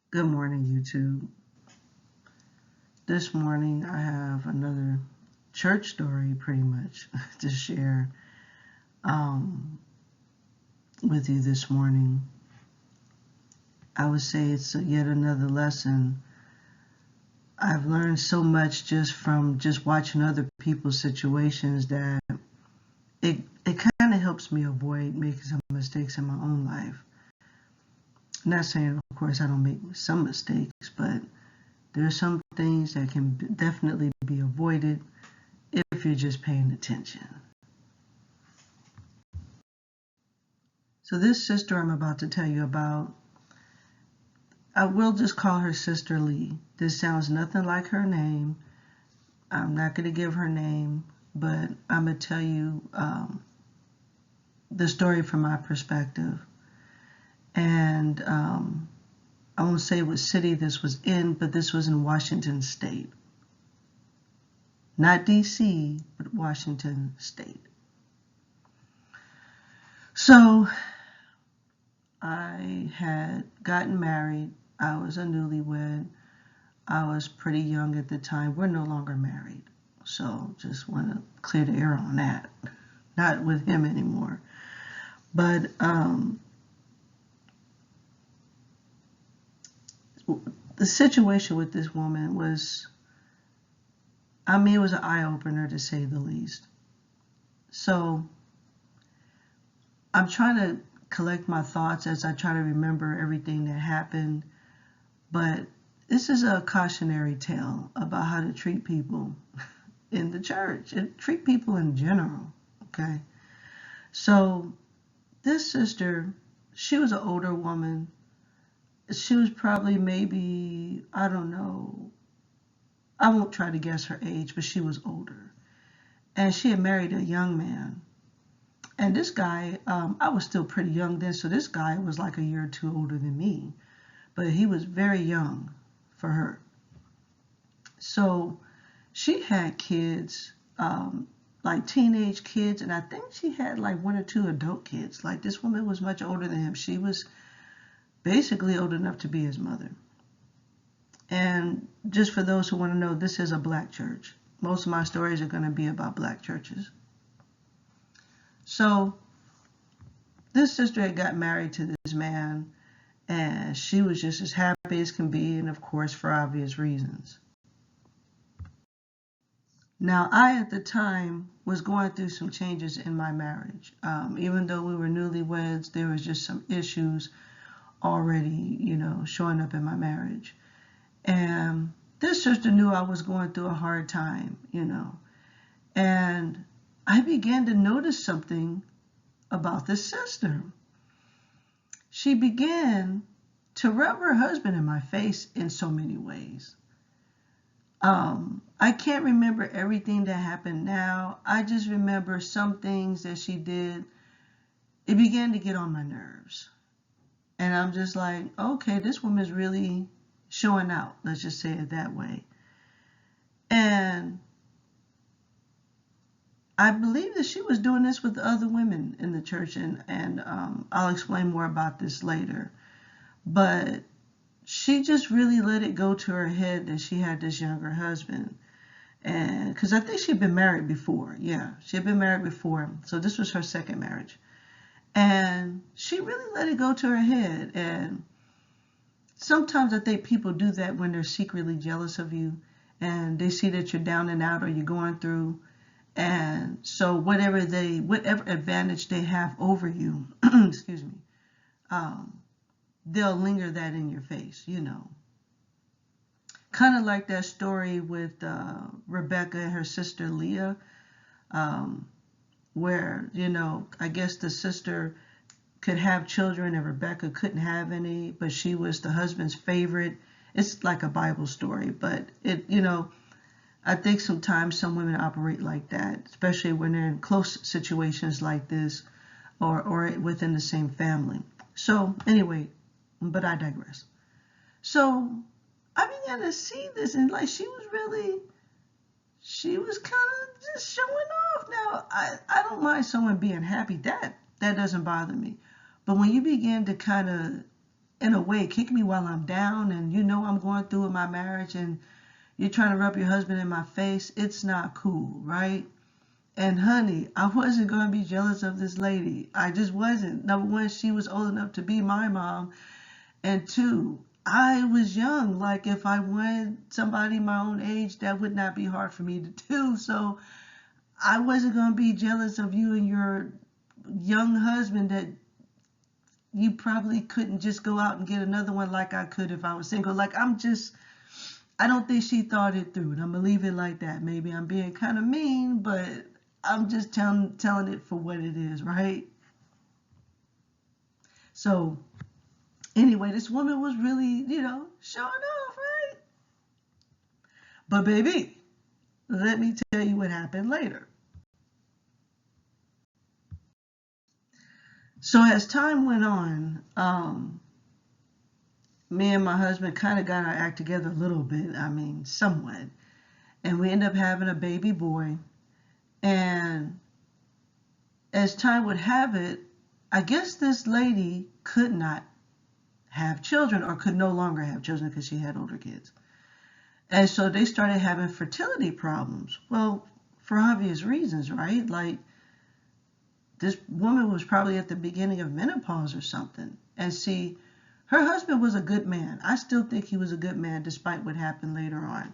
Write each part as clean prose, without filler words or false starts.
Good morning, YouTube. This morning I have another church story pretty much to share um, with you this morning. I would say it's yet another lesson. I've learned so much just from just watching other people's situations that it kind of helps me avoid making some mistakes in my own life. Not saying, of course, I don't make some mistakes, but there are some things that can definitely be avoided if you're just paying attention. So this sister I'm about to tell you about, I will just call her Sister Lee. This sounds nothing like her name. I'm not going to give her name, but I'm going to tell you the story from my perspective. And I won't say what city this was in, but this was in Washington State. Not D.C., but Washington State. So I had gotten married. I was a newlywed. I was pretty young at the time. We're no longer married. So just want to clear the air on that. Not with him anymore. But the situation with this woman was, it was an eye-opener to say the least. So I'm trying to collect my thoughts as I try to remember everything that happened. But this is a cautionary tale about how to treat people in the church and treat people in general, okay? So this sister, she was an older woman. She was probably maybe, I don't know, I won't try to guess her age, but she was older. And she had married a young man. And this guy, I was still pretty young then, so this guy was like a year or two older than me. But he was very young for her. So she had kids, like teenage kids, and I think she had like one or two adult kids. Like this woman was much older than him. She was basically old enough to be his mother. And just for those who want to know, this is a black church. Most of my stories are going to be about black churches. So this sister had got married to this man, and she was just as happy as can be, and of course for obvious reasons. Now, I at the time was going through some changes in my marriage. Even though we were newlyweds, there was just some issues already, showing up in my marriage. And this sister knew I was going through a hard time, and I began to notice something about this sister. She began to rub her husband in my face in so many ways. I can't remember everything that happened now. I just remember some things that she did. It began to get on my nerves. And I'm just like, okay, this woman's really showing out. Let's just say it that way. And I believe that she was doing this with other women in the church, and I'll explain more about this later. But she just really let it go to her head that she had this younger husband. And because I think she'd been married before. Yeah, she had been married before. So this was her second marriage. And she really let it go to her head. And sometimes I think people do that when they're secretly jealous of you and they see that you're down and out or you're going through. And so whatever advantage they have over you, excuse me, they'll linger that in your face, Kind of like that story with Rebecca and her sister Leah, where, I guess the sister could have children and Rebecca couldn't have any, but she was the husband's favorite. It's like a Bible story, but I think sometimes some women operate like that, especially when they're in close situations like this or within the same family. So anyway, but I digress. So I began to see this, and like she was kind of just showing off. Now, I don't mind someone being happy. That doesn't bother me. But when you begin to kind of in a way, kick me while I'm down and you know I'm going through in my marriage and you're trying to rub your husband in my face. It's not cool, right? And honey, I wasn't going to be jealous of this lady. I just wasn't. Number one, she was old enough to be my mom. And two, I was young. Like if I wanted somebody my own age, that would not be hard for me to do. So I wasn't going to be jealous of you and your young husband that you probably couldn't just go out and get another one like I could if I was single. Like I don't think she thought it through. And I'm going to leave it like that. Maybe I'm being kind of mean, but I'm just telling it for what it is, right? So anyway, this woman was really, showing off, right? But baby, let me tell you what happened later. So as time went on, me and my husband kind of got our act together a little bit. I mean, somewhat. And we ended up having a baby boy. And as time would have it, I guess this lady could not have children or could no longer have children because she had older kids. And so they started having fertility problems. Well, for obvious reasons, right? Like this woman was probably at the beginning of menopause or something. And see, her husband was a good man. I still think he was a good man despite what happened later on.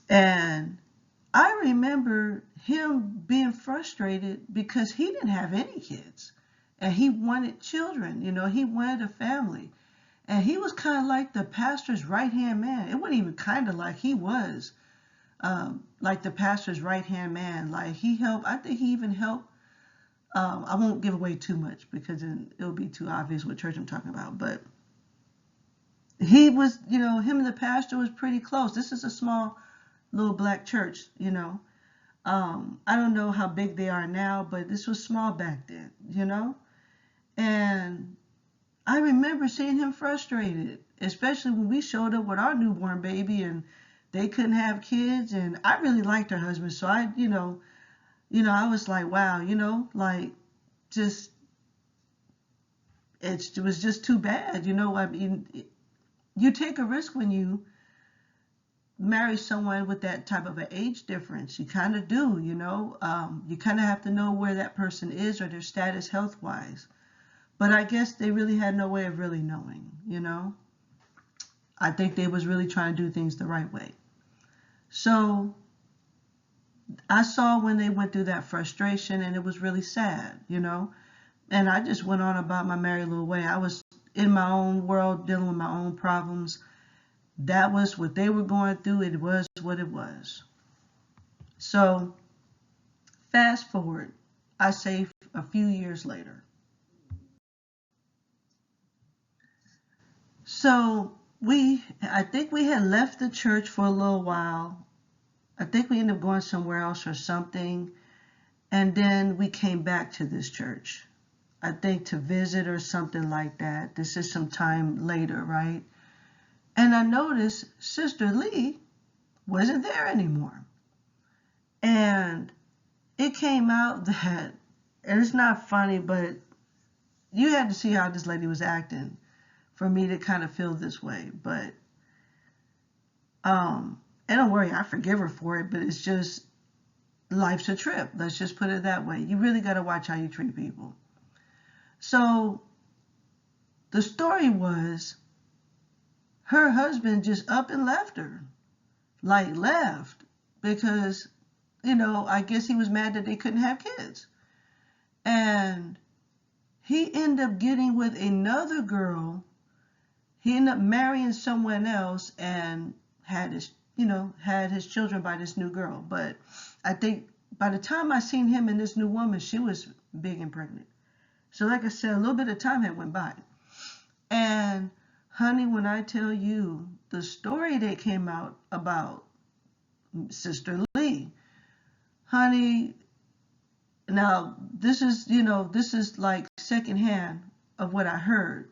And I remember him being frustrated because he didn't have any kids and he wanted children, he wanted a family. And he was kind of like the pastor's right-hand man. It wasn't even kind of like he was like the pastor's right-hand man. Like he helped, I think he even helped. I won't give away too much because it'll be too obvious what church I'm talking about. But he was, him and the pastor was pretty close. This is a small little black church. I don't know how big they are now, but this was small back then. And I remember seeing him frustrated, especially when we showed up with our newborn baby and they couldn't have kids. And I really liked her husband. So I was like, wow, like just, it was just too bad. I mean, you take a risk when you marry someone with that type of an age difference. You kind of do, you kind of have to know where that person is or their status health wise. But I guess they really had no way of really knowing, I think they was really trying to do things the right way. So I saw when they went through that frustration and it was really sad, and I just went on about my merry little way. I was in my own world dealing with my own problems. That was what they were going through. It was what it was. So fast forward, I say a few years later. So I think we had left the church for a little while. I think we ended up going somewhere else or something. And then we came back to this church, I think to visit or something like that. This is some time later, right? And I noticed Sister Lee wasn't there anymore. And it came out that, and it's not funny, but you had to see how this lady was acting for me to kind of feel this way. But, and don't worry, I forgive her for it, but it's just, life's a trip. Let's just put it that way. You really got to watch how you treat people. So the story was her husband just up and left her, like left, because, I guess he was mad that they couldn't have kids. And he ended up getting with another girl. He ended up marrying someone else and had his children by this new girl. But I think by the time I seen him and this new woman, she was big and pregnant. So like I said, a little bit of time had went by. And honey, when I tell you the story that came out about Sister Lee, honey, now this is like secondhand of what I heard.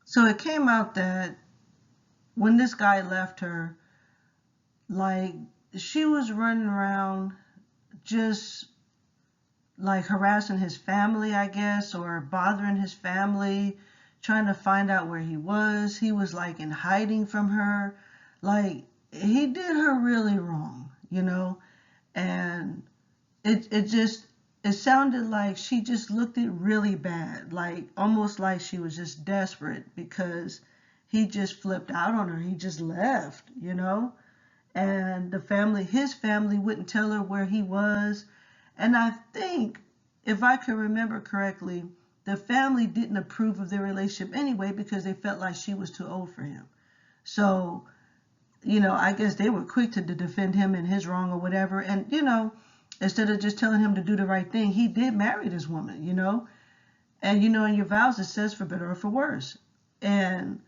So it came out that when this guy left her, like she was running around just like harassing his family, I guess, or bothering his family, trying to find out where he was. He was like in hiding from her. Like he did her really wrong, you know? And it just it sounded like she just looked it really bad, like almost like she was just desperate because he just flipped out on her. He just left, you know? And his family wouldn't tell her where he was. And I think, if I can remember correctly, the family didn't approve of their relationship anyway because they felt like she was too old for him. So, I guess they were quick to defend him and his wrong or whatever. And, instead of just telling him to do the right thing, he did marry this woman, And, in your vows, it says for better or for worse. And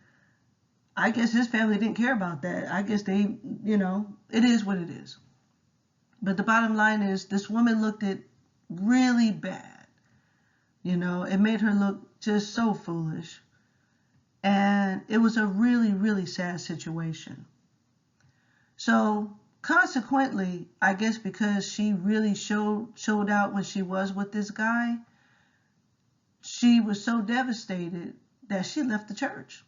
I guess his family didn't care about that. I guess they, it is what it is. But the bottom line is this woman looked it really bad. It made her look just so foolish. And it was a really, really sad situation. So consequently, I guess because she really showed out when she was with this guy, she was so devastated that she left the church.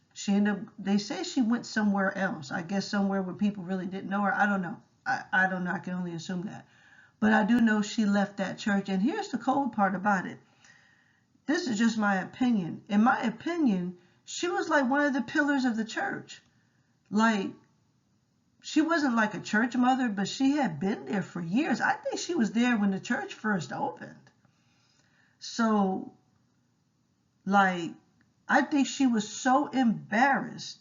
They say she went somewhere else. I guess somewhere where people really didn't know her. I don't know. I don't know. I can only assume that. But I do know she left that church. And here's the cold part about it. This is just my opinion. In my opinion, she was like one of the pillars of the church. Like, she wasn't like a church mother, but she had been there for years. I think she was there when the church first opened. So, like, I think she was so embarrassed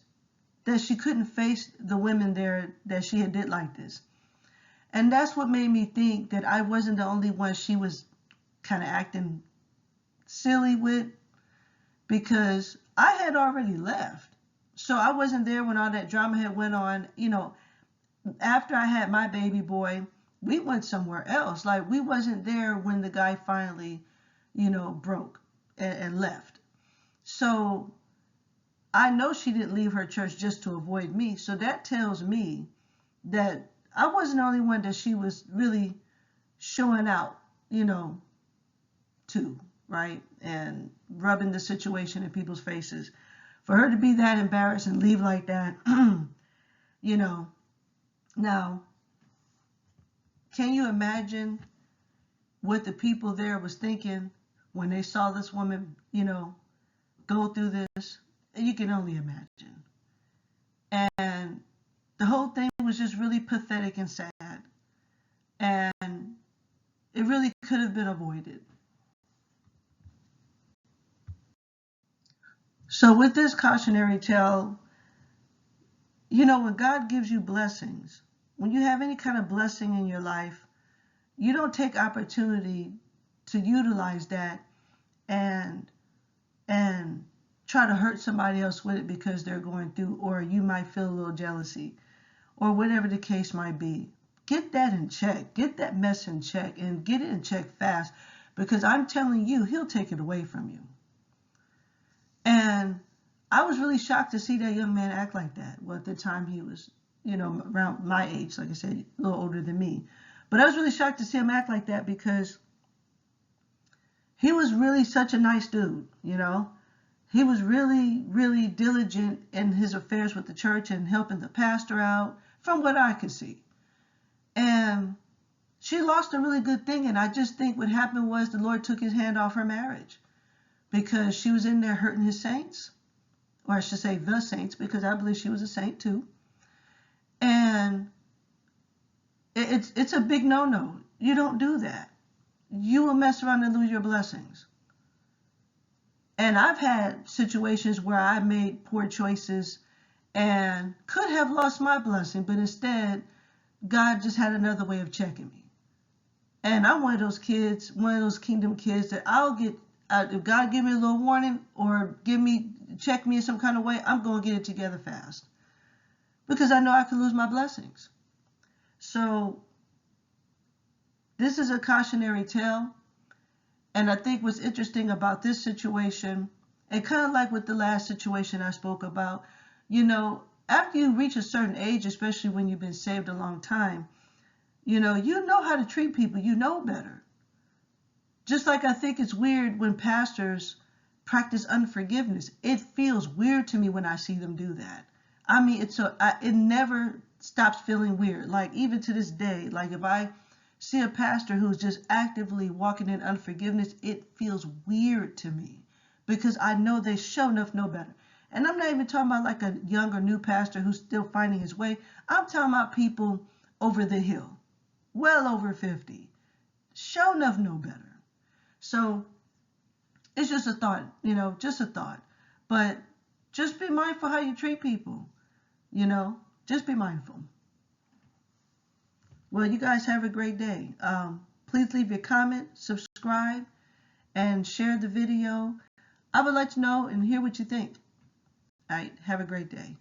that she couldn't face the women there that she had did like this. And that's what made me think that I wasn't the only one she was kind of acting silly with, because I had already left. So I wasn't there when all that drama had went on. After I had my baby boy, we went somewhere else. Like, we wasn't there when the guy finally, broke and left. So I know she didn't leave her church just to avoid me. So that tells me that I wasn't the only one that she was really showing out, to, right? And rubbing the situation in people's faces. For her to be that embarrassed and leave like that, Now, can you imagine what the people there was thinking when they saw this woman, go through this? You can only imagine. And the whole thing was just really pathetic and sad. And it really could have been avoided. So with this cautionary tale, when God gives you blessings, when you have any kind of blessing in your life, you don't take opportunity to utilize that and try to hurt somebody else with it because they're going through, or you might feel a little jealousy, or whatever the case might be. Get that in check. Get that mess in check, and get it in check fast, because I'm telling you, he'll take it away from you. And I was really shocked to see that young man act like that. Well, at the time he was, around my age, like I said, a little older than me. But I was really shocked to see him act like that, because he was really such a nice dude, He was really, really diligent in his affairs with the church and helping the pastor out, from what I could see. And she lost a really good thing, and I just think what happened was the Lord took his hand off her marriage, because she was in there hurting his saints, or I should say the saints, because I believe she was a saint too. And it's a big no-no. You don't do that. You will mess around and lose your blessings. And I've had situations where I made poor choices and could have lost my blessing, but instead, God just had another way of checking me. And I'm one of those kids, one of those kingdom kids that I'll get, if God give me a little warning or check me in some kind of way, I'm going to get it together fast, because I know I could lose my blessings. So this is a cautionary tale. And I think what's interesting about this situation, and kind of like with the last situation I spoke about, after you reach a certain age, especially when you've been saved a long time, you know how to treat people. You know better. Just like I think it's weird when pastors practice unforgiveness. It feels weird to me when I see them do that. I mean, it never stops feeling weird. Like even to this day, like if I see a pastor who's just actively walking in unforgiveness, it feels weird to me because I know they sure enough know better. And I'm not even talking about like a young or new pastor who's still finding his way. I'm talking about people over the hill, well over 50, sure enough know better. So it's just a thought, just a thought. But just be mindful how you treat people, just be mindful. Well, you guys have a great day. Please leave your comment, subscribe, and share the video. I would like to know and hear what you think. All right, have a great day.